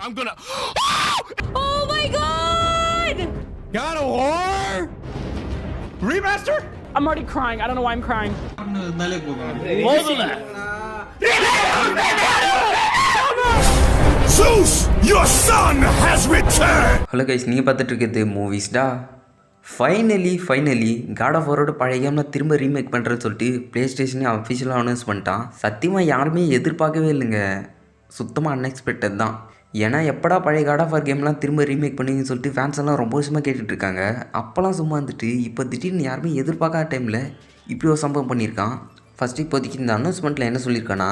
I'm gonna. Oh my god! God of War remaster. I'm already crying. I don't know why I'm crying. Zeus, your son has returned. Hello guys, நீங்கள் பார்த்துட்டு இருக்கிறது மூவிஸ்டா. Finally God of வாரோட பழைய கேம்லாம் திரும்ப remake பண்ணுறேன்னு சொல்லிட்டு play ஸ்டேஷனே அஃபிஷியலாக announce பண்ணிட்டான். சத்தியமாக யாருமே எதிர்பார்க்கவே இல்லைங்க, சுத்தமாக அன்எக்ஸ்பெக்டட் தான். ஏன்னா எப்படா பழைய காட் ஆஃப் வார் கேம்லாம் திரும்ப ரீமேக் பண்ணுவீங்கன்னு சொல்லிட்டு ஃபேன்ஸ் எல்லாம் ரொம்ப வருஷமாக கேட்டுட்ருக்காங்க. அப்போல்லாம் சும்மா வந்துட்டு இப்போ திடீர்னு யாருமே எதிர்பார்க்காத டைமில் இப்படி ஒரு சம்பவம் பண்ணியிருக்கான். ஃபஸ்ட்டு இப்போதைக்கு இந்த அனௌன்ஸ்மெண்ட்டில் என்ன சொல்லியிருக்கான்னா,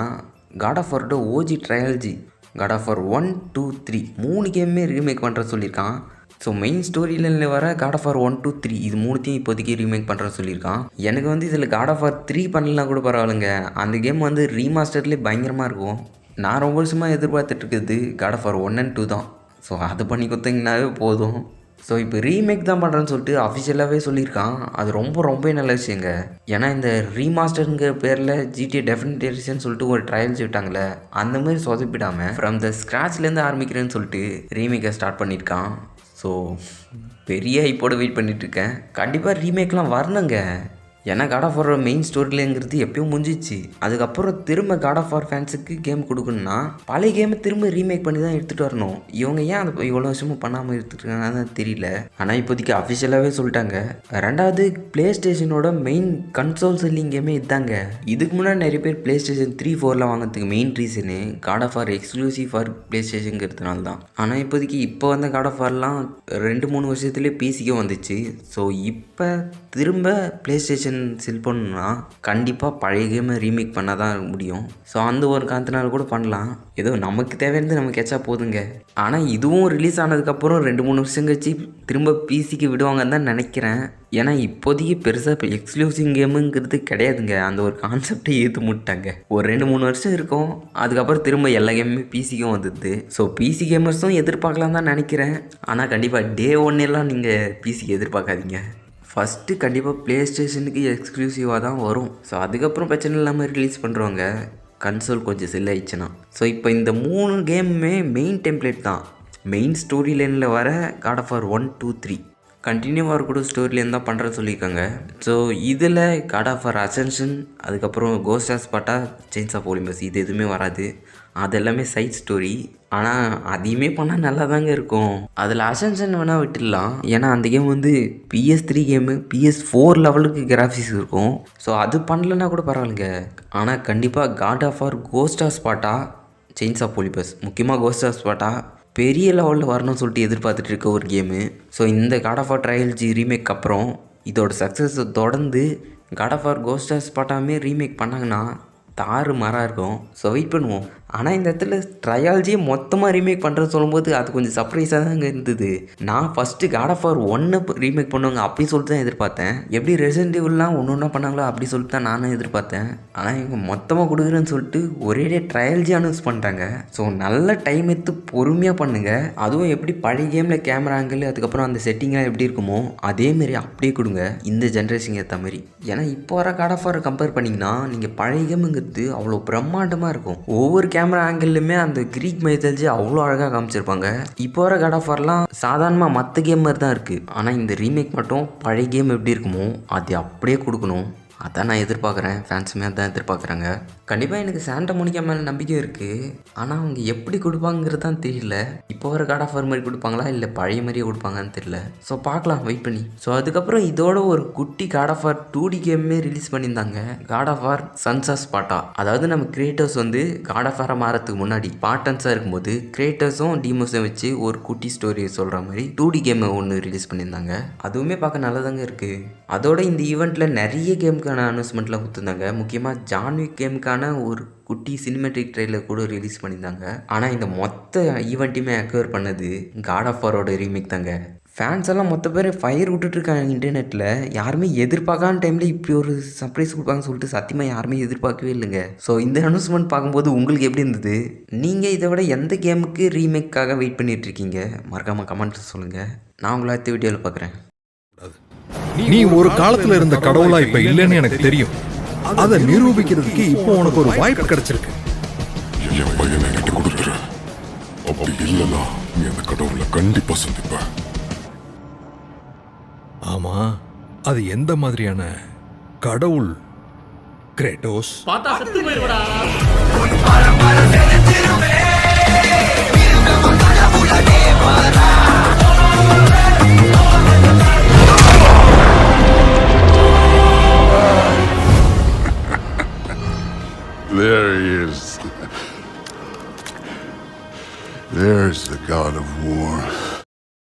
காட் ஆஃப் வாரோட OG trilogy God of War 1, 2, 3 3 கேமுமே ரீமேக் பண்ணுற சொல்லியிருக்கான். ஸோ மெயின் ஸ்டோரியில் வர காட் ஆஃப் வார் 1, 2, 3 இது மூணுத்தையும் இப்போதைக்கு ரீமேக் பண்ணுறேன்னு சொல்லியிருக்கான். எனக்கு வந்து இதில் காட் ஆஃப் வார் 3 பண்ணலாம் கூட பரவாயில்லைங்க, அந்த கேம் வந்து ரீமாஸ்டர்லேயே பயங்கரமாக இருக்கும். நான் ரொம்ப வருஷமாக எதிர்பார்த்துட்ருக்குது காட் ஆஃப் வார் 1 and 2 தான். ஸோ அது பண்ணி கொடுத்தீங்கன்னாவே போதும். ஸோ இப்போ ரீமேக் தான் பண்ணுறேன்னு சொல்லிட்டு அஃபிஷியலாகவே சொல்லியிருக்கான். அது ரொம்ப நல்ல விஷயங்க. ஏன்னா இந்த ரீமாஸ்டருங்கிற பேரில் GTA டெஃபினட் எடிஷன் சொல்லிட்டு ஒரு ட்ரையல்ஸ் விட்டாங்களே, அந்த மாதிரி சொதப்பிடாமல் ஃப்ரம் த ஸ்க்ராட்ச்லேருந்து ஆரம்பிக்கிறேன்னு சொல்லிட்டு ரீமேக்கை ஸ்டார்ட் பண்ணியிருக்கான். ஸோ பெரிய ஹைப்போட வெயிட் பண்ணிகிட்ருக்கேன். கண்டிப்பாக ரீமேக்லாம் வரணுங்க. ஏன்னா காட் ஆஃப் வாரோட மெயின் ஸ்டோரியிலங்கிறது எப்பயும் முடிஞ்சிச்சு. அதுக்கப்புறம் திரும்ப காட் ஆஃப் வார் ஃபேன்ஸுக்கு கேம் கொடுக்கணுன்னா பழைய கேமை திரும்ப ரீமேக் பண்ணி தான் எடுத்துகிட்டு வரணும். இவங்க ஏன் அதை இவ்வளோ வருஷமும் பண்ணாமல் எடுத்துகிட்டு தெரியல. ஆனால் இப்போதைக்கு அஃபிஷியலாகவே சொல்லிட்டாங்க. ரெண்டாவது ப்ளே ஸ்டேஷனோட மெயின் கன்சோல் செல்லிங் கேமே இதுதாங்க. இதுக்கு முன்னாடி நிறைய பேர் ப்ளே ஸ்டேஷன் 3, 4 வாங்கிறதுக்கு main reason God of War exclusive for ப்ளே ஸ்டேஷனுங்கிறதுனால தான். ஆனால் இப்போதைக்கு இப்போ வந்த காட் ஆஃப் வார்லாம் 2-3 வருஷத்துலேயே பிசிக்கே வந்துச்சு. ஸோ இப்போ திரும்ப ப்ளே ஸ்டேஷன் செல் பண்ணணும்னா கண்டிப்பாக பழைய கேமை ரீமேக் பண்ணால் தான் முடியும். ஸோ அந்த ஒரு காரணத்தினால கூட பண்ணலாம். ஏதோ நமக்கு தேவையானது நம்ம கேட்சா போதுங்க. ஆனால் இதுவும் ரிலீஸ் ஆனதுக்கப்புறம் 2-3 வருஷம் கழிச்சு திரும்ப பிசிக்கு விடுவாங்கன்னு தான் நினைக்கிறேன். ஏன்னா இப்போதைக்கு பெருசாக இப்போ எக்ஸ்க்ளூசிவ் கேமுங்கிறது கிடையாதுங்க. அந்த ஒரு கான்செப்டை ஏற்று முட்டாங்க. ஒரு 2-3 வருஷம் இருக்கும், அதுக்கப்புறம் திரும்ப எல்லா கேமுமே பிசிக்கும் வந்துடுது. ஸோ பிசி கேமர்ஸும் எதிர்பார்க்கலாம் தான் நினைக்கிறேன். ஆனால் கண்டிப்பாக டே 1 எல்லாம் நீங்கள் பிசிக்கு எதிர்பார்க்காதீங்க. ஃபஸ்ட்டு கண்டிப்பாக ப்ளே ஸ்டேஷனுக்கு எக்ஸ்க்ளூசிவாக தான் வரும். ஸோ அதுக்கப்புறம் பிரச்சனை இல்லாமல் ரிலீஸ் பண்ணுறவங்க கன்சோல் கொஞ்சம் செல் ஆயிடுச்சுன்னா. ஸோ இப்போ இந்த 3 கேமுமே மெயின் டெம்ப்ளேட் தான். மெயின் ஸ்டோரி லைனில் வர காட் ஆஃப் வார் 1, 2, 3 கண்டினியூவாக கூட ஸ்டோரி லைன் தான் பண்ணுற சொல்லியிருக்காங்க. ஸோ இதில் காட் ஆஃப் வார் அசென்ஷன், அதுக்கப்புறம் Ghost of Sparta, chains of Olympus இது எதுவுமே வராது. அது எல்லாமே சைட் ஸ்டோரி. ஆனால் அதையுமே பண்ணால் நல்லா தாங்க இருக்கும். அதில் அசென்ஷன் வேணால் விட்டுடலாம். ஏன்னா அந்த கேம் வந்து PS3 கேமு, PS4 லெவலுக்கு கிராஃபிக்ஸ் இருக்கும். ஸோ அது பண்ணலன்னா கூட பரவாயில்லைங்க. ஆனால் கண்டிப்பாக God of War Ghost of Sparta, chains of Olympus, முக்கியமாக கோஸ்ட் ஆஃப் ஸ்பார்ட்டா பெரிய லெவலில் வரணும்னு சொல்லிட்டு எதிர்பார்த்துட்டு இருக்க ஒரு கேமு. ஸோ இந்த God of War trilogy remake அப்புறம் இதோட சக்ஸஸை தொடர்ந்து God of War Ghost of ஸ்பார்ட்டாமே ரீமேக் பண்ணாங்கன்னா தாறு மாறாக இருக்கும். ஸோ வெயிட் பண்ணுவோம். ஆனால் இந்த இடத்துல ட்ரையாலஜியை மொத்தமாக ரீமேக் பண்ணுறது சொல்லும்போது அது கொஞ்சம் சர்ப்ரைஸாக தாங்க இருந்தது. நான் first God of War 1 remake பண்ணுவாங்க அப்படி சொல்லிட்டு தான் எதிர்பார்த்தேன். எப்படி ரெசிடென்ட் ஈவில்லாம் ஒன்று பண்ணாங்களோ அப்படி சொல்லிட்டு தான் நானும் எதிர்பார்த்தேன். ஆனால் இவங்க மொத்தமாக கொடுக்குறேன்னு சொல்லிட்டு ஒரே ட்ரையாலஜி அனௌன்ஸ் பண்ணிட்டாங்க. ஸோ நல்ல டைம் எடுத்து பொறுமையாக பண்ணுங்கள். அதுவும் எப்படி பழைய கேமில் கேமரா ஆங்கிள் அதுக்கப்புறம் அந்த செட்டிங்லாம் எப்படி இருக்குமோ அதேமாரி அப்படியே கொடுங்க இந்த ஜென்ரேஷனுக்கு ஏற்ற மாதிரி. ஏன்னா இப்போ வர காட் ஆஃப் வார் கம்பேர் பண்ணிங்கன்னா நீங்கள் பழைய கேமுங்கிறது அவ்வளோ பிரம்மாண்டமாக இருக்கும். ஒவ்வொரு கேமரா ஆங்கிள்லையுமே அந்த கிரீக் மைத்தாலஜி அவ்வளோ அழகாக காமிச்சிருப்பாங்க. இப்போ வர காட் ஆஃப் வார்லாம் சாதாரணமாக மற்ற கேம் மாதிரி தான் இருக்குது. ஆனால் இந்த ரீமேக் மட்டும் பழைய கேம் எப்படி இருக்குமோ அது அப்படியே கொடுக்கணும். அதான் நான் எதிர்பார்க்குறேன். ஃபேன்ஸுமே அதான் எதிர்பார்க்குறாங்க. கண்டிப்பாக எனக்கு சாண்டா மோனிகா மேலே நம்பிக்கை இருக்குது. ஆனால் அவங்க எப்படி கொடுப்பாங்கிறது தான் தெரியல. இப்போ வர காட் ஆஃப் வார் மாதிரி கொடுப்பாங்களா இல்லை பழைய மாதிரியே கொடுப்பாங்கன்னு தெரியல. ஸோ பார்க்கலாம், வெயிட் பண்ணி. ஸோ அதுக்கப்புறம் இதோட ஒரு குட்டி காட் ஆஃப் வார் 2D கேமே ரிலீஸ் பண்ணியிருந்தாங்க. God of War Sons of Sparta. அதாவது நம்ம கிரியேட்டர்ஸ் வந்து காட் ஆஃப் வாரை மாறத்துக்கு முன்னாடி ஸ்பார்ட்டன்ஸாக இருக்கும்போது கிரியேட்டர்ஸும் டீமோஸும் வச்சு ஒரு குட்டி ஸ்டோரியை சொல்கிற மாதிரி 2D கேமை ஒன்று ரிலீஸ் பண்ணியிருந்தாங்க. அதுவுமே பார்க்க நல்லதாங்க இருக்குது. அதோட இந்த ஈவெண்ட்டில் நிறைய கேமுக்கான அனௌன்ஸ்மெண்ட்லாம் கொடுத்துருந்தாங்க. முக்கியமாக ஜான்விக் கேமுக்கான ஒரு குட்டி சினிமேட்டிக் ட்ரெய்லர் கூட ரிலீஸ் பண்ணியிருந்தாங்க. ஆனால் இந்த மொத்த ஈவெண்ட்டையுமே அக்வயர் பண்ணது காட் ஆஃப் வாரோட ரீமேக் தாங்க. ஃபேன்ஸ் எல்லாம் மொத்த பேர் ஃபயர் விட்டுட்ருக்காங்க இன்டர்நெட்டில். யாருமே எதிர்பார்க்காத டைமில் இப்படி ஒரு சர்ப்ரைஸ் கொடுப்பாங்கன்னு சொல்லிட்டு சத்தியமாக யாருமே எதிர்பார்க்கவே இல்லைங்க. ஸோ இந்த அனௌன்ஸ்மெண்ட் பார்க்கும்போது உங்களுக்கு எப்படி இருந்தது? நீங்கள் இதை விட எந்த கேமுக்கு ரீமேக்காக வெயிட் பண்ணிகிட்ருக்கீங்க? மறக்காமல் கமெண்ட்ஸ் சொல்லுங்கள். நான் உங்களை அடுத்த வீடியோவில் பார்க்குறேன். நீ ஒரு காலத்துல இருந்த கடவுளா இப்ப இல்லைன்னு எனக்கு தெரியும். அதை நிரூபிக்கிறதுக்கு இப்போ உனக்கு ஒரு வாய்ப்பு கிடைச்சிருக்கு. அப்படி இல்லைன்னா நீ அந்த கடவுளை கண்டிப்பா சந்திப்ப. ஆமா, அது எந்த மாதிரியான கடவுள் கிரேட்டோஸ்? பார்த்தா செத்து போயிருவடா. There he is. There's the god of war.